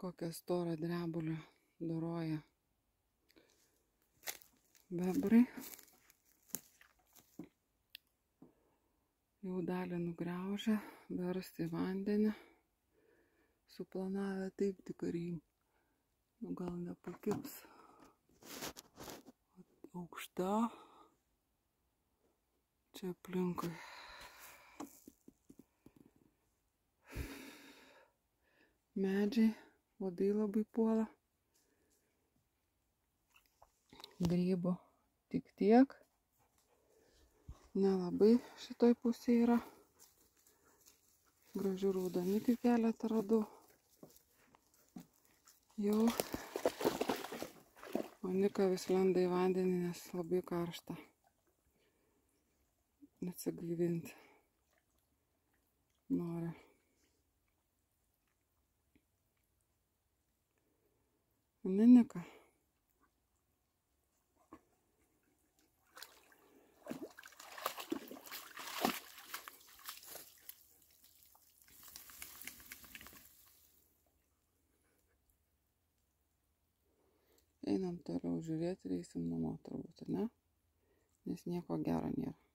kokią storą drebulę doroja bebrai. Jau dalį nugraužę, versti į vandenį. Suplanavę taip, tik ar jį gal nepakibs. Aukšta. Čia aplinkui. Medžiai, uodai labai puola. Grybų tik tiek. Nelabai šitoj pusėje yra. Gražių raudonikių keletą radau. Jau Monika vis lenda į vandenį, nes labai karšta. Atsigaivinti nori. Monika. Einam toliau žiūrėti ir eisim namo turbūt, ne? Nes nieko gero nėra.